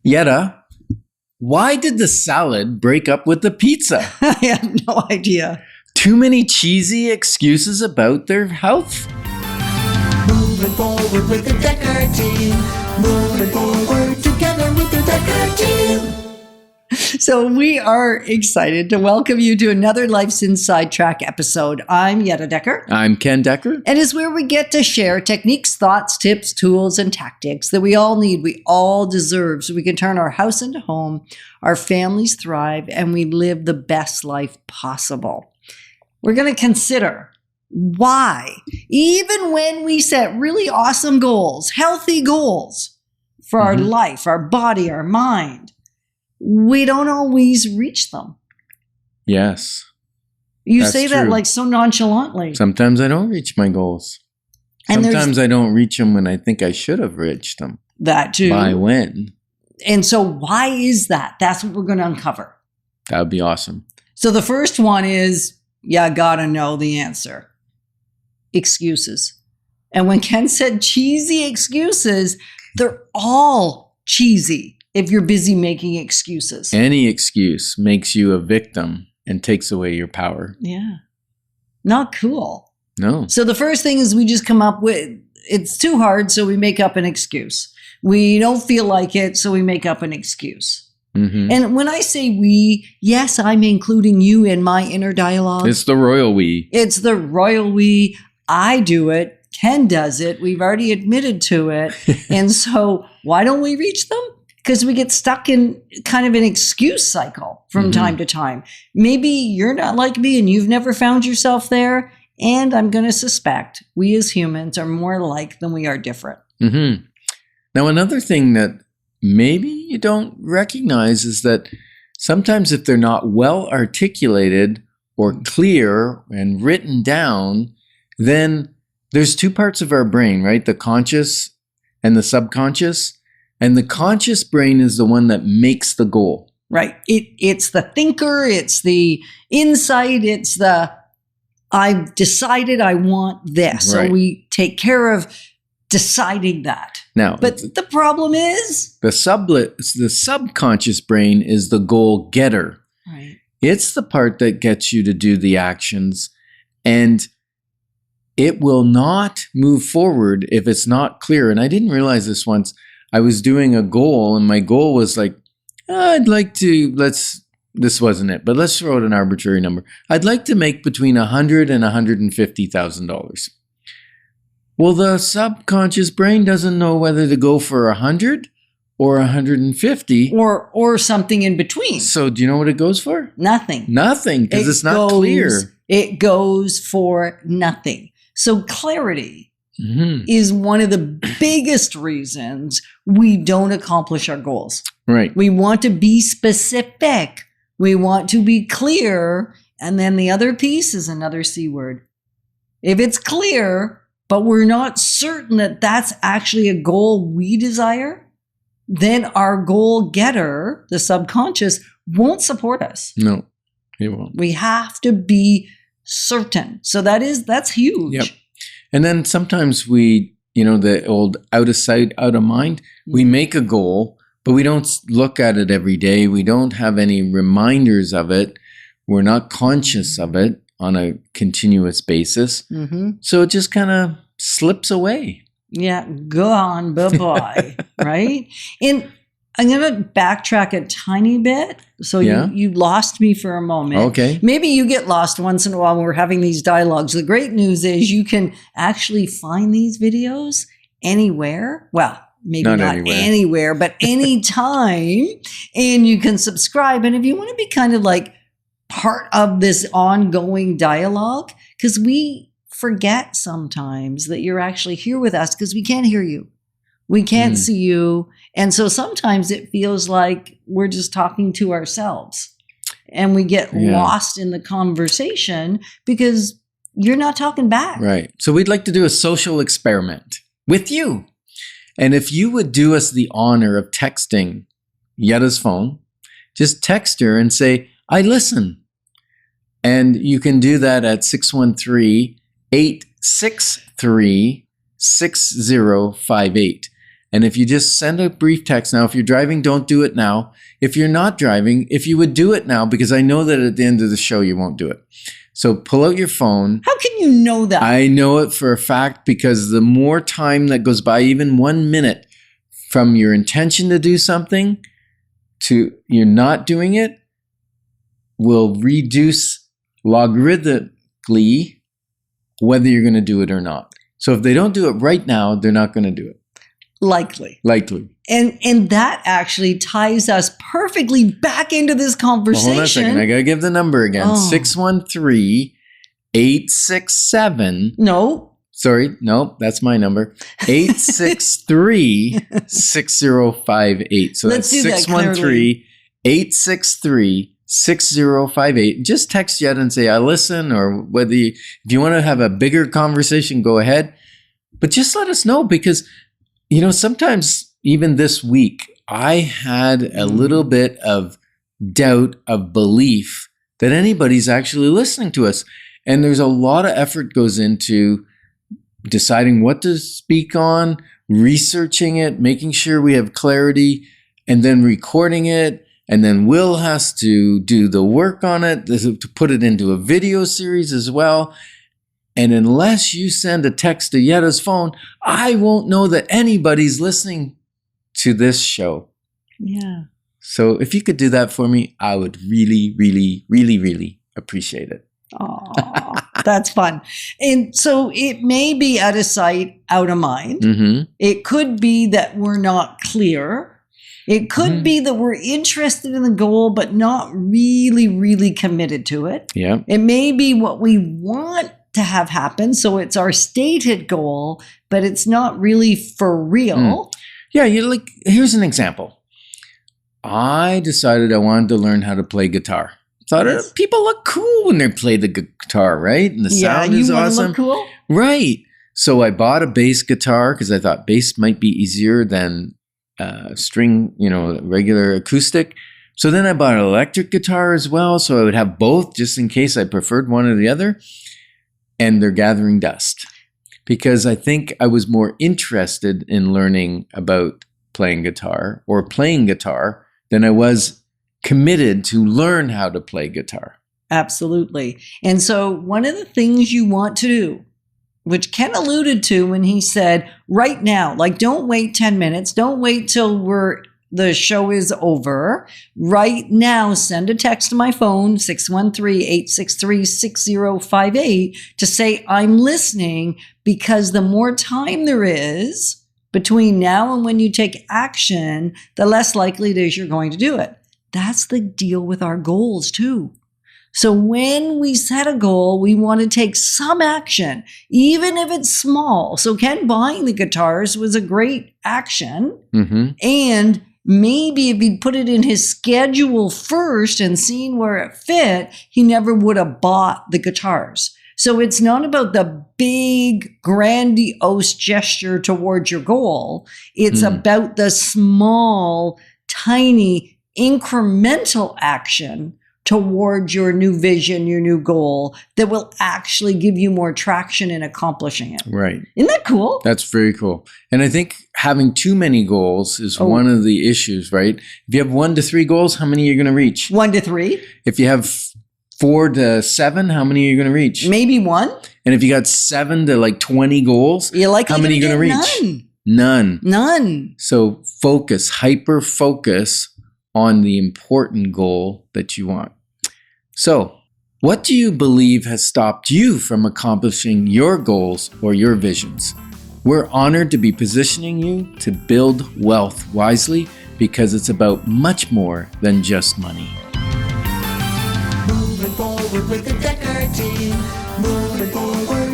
Yetta, why did the salad break up with the pizza? I have no idea. Too many cheesy excuses about their health? Moving forward with the Dekker Team. Moving forward together with the Dekker Team. So we are excited to welcome you to another Life's Inside Track episode. I'm Yetta Dekker. I'm Ken Dekker. And it's where we get to share techniques, thoughts, tips, tools, and tactics that we all need, we all deserve, so we can turn our house into home, our families thrive, and we live the best life possible. We're going to consider why, even when we set really awesome goals, healthy goals for our life, our body, our mind, we don't always reach them. Yes. You That's say that true. like so nonchalantly. Sometimes I don't reach my goals. And Sometimes I don't reach them when I think I should have reached them. That too. By when? And so why is that? That's what we're going to uncover. That would be awesome. So the first one is, you gotta know the answer. Excuses. And when Ken said cheesy excuses, they're all cheesy if you're busy making excuses. Any excuse makes you a victim and takes away your power. Yeah. Not cool. No. So the first thing is we just come up with, it's too hard, so we make up an excuse. We don't feel like it, so we make up an excuse. Mm-hmm. And when I say we, yes, I'm including you in my inner dialogue. It's the royal we. It's the royal we. I do it. Ken does it. We've already admitted to it. And so why don't we reach them? Because we get stuck in kind of an excuse cycle from time to time. Maybe you're not like me and you've never found yourself there. And I'm going to suspect we as humans are more alike than we are different. Mm-hmm. Now, another thing that maybe you don't recognize is that sometimes if they're not well articulated or clear and written down, then there's two parts of our brain, right? The conscious and the subconscious. And the conscious brain is the one that makes the goal. Right. It's the thinker. It's the insight. It's the, I've decided I want this. Right. So we take care of deciding that. Now, But the problem is, the subconscious brain is the goal getter. right. It's the part that gets you to do the actions, and it will not move forward if it's not clear. And I didn't realize this once. I was doing a goal, and my goal was like, I'd like to, this wasn't it, but let's throw out an arbitrary number. I'd like to make between $100,000 and $150,000. Well, the subconscious brain doesn't know whether to go for 100 or 150. Or something in between. So do you know what it goes for? Nothing. Nothing, because it's not clear. It goes for nothing. So clarity is one of the biggest reasons we don't accomplish our goals. Right. We want to be specific. We want to be clear. And then the other piece is another C word. If it's clear, but we're not certain that that's actually a goal we desire, then our goal getter, the subconscious, won't support us. No, it won't. We have to be certain. So that's huge. Yep. And then sometimes we, the old out of sight, out of mind, we make a goal, but we don't look at it every day. We don't have any reminders of it. We're not conscious of it on a continuous basis. So it just kind of slips away. Yeah, gone, bye-bye, right? And I'm going to backtrack a tiny bit. So you lost me for a moment. Okay. Maybe you get lost once in a while when we're having these dialogues. The great news is you can actually find these videos anywhere. Well, maybe not anywhere, but anytime. And you can subscribe. And if you want to be kind of like part of this ongoing dialogue, because we forget sometimes that you're actually here with us because we can't hear you. We can't see you. And so sometimes it feels like we're just talking to ourselves and we get lost in the conversation because you're not talking back. Right. So we'd like to do a social experiment with you. And if you would do us the honor of texting Yetta's phone, just text her and say, I listen. And you can do that at 613-863-6058. And if you just send a brief text now, if you're driving, don't do it now. If you're not driving, if you would do it now, because I know that at the end of the show, you won't do it. So pull out your phone. How can you know that? I know it for a fact because the more time that goes by, even 1 minute from your intention to do something to you're not doing it, will reduce logarithmically whether you're going to do it or not. So if they don't do it right now, they're not going to do it. Likely. And that actually ties us perfectly back into this conversation. Well, hold on a second. I got to give the number again. 613-867. No. Sorry. No, that's my number. 863-6058. So Let's that's do that 613-863-6058. Just text Yetta and say, I listen, or whether if you want to have a bigger conversation, go ahead. But just let us know because, sometimes even this week, I had a little bit of doubt of belief that anybody's actually listening to us. And there's a lot of effort goes into deciding what to speak on, researching it, making sure we have clarity, and then recording it. And then Will has to do the work on it to put it into a video series as well. And unless you send a text to Yetta's phone, I won't know that anybody's listening to this show. Yeah. So if you could do that for me, I would really, really, really, really appreciate it. Oh, that's fun. And so it may be out of sight, out of mind. Mm-hmm. It could be that we're not clear. It could be that we're interested in the goal, but not really, really committed to it. Yeah. It may be what we want to have happen. So it's our stated goal, but it's not really for real. Yeah, here's an example. I decided I wanted to learn how to play guitar. Thought people look cool when they play the guitar, right? And the sound is awesome. Look cool? Right. So I bought a bass guitar because I thought bass might be easier than string, regular acoustic. So then I bought an electric guitar as well. So I would have both just in case I preferred one or the other. And they're gathering dust. Because I think I was more interested in learning about playing guitar than I was committed to learn how to play guitar. Absolutely. And so one of the things you want to do, which Ken alluded to when he said, right now, don't wait 10 minutes, don't wait till the show is over. Right now, send a text to my phone, 613-863-6058, to say, I'm listening, because the more time there is between now and when you take action, the less likely it is you're going to do it. That's the deal with our goals too. So when we set a goal, we want to take some action, even if it's small. So Ken buying the guitars was a great action. Mm-hmm. And maybe if he'd put it in his schedule first and seen where it fit, he never would have bought the guitars. So it's not about the big, grandiose gesture towards your goal. It's about the small, tiny, incremental action towards your new vision, your new goal that will actually give you more traction in accomplishing it. Right. Isn't that cool? That's very cool. And I think having too many goals is one of the issues, right? If you have 1 to 3 goals, how many are you going to reach? 1 to 3. If you have 4 to 7, how many are you going to reach? Maybe 1. And if you got 7 to 20 goals, how many are you going to reach? None. So focus, hyper focus on the important goal that you want. So, what do you believe has stopped you from accomplishing your goals or your visions? We're honored to be positioning you to build wealth wisely because it's about much more than just money. Moving forward with the Dekker Team. Moving forward.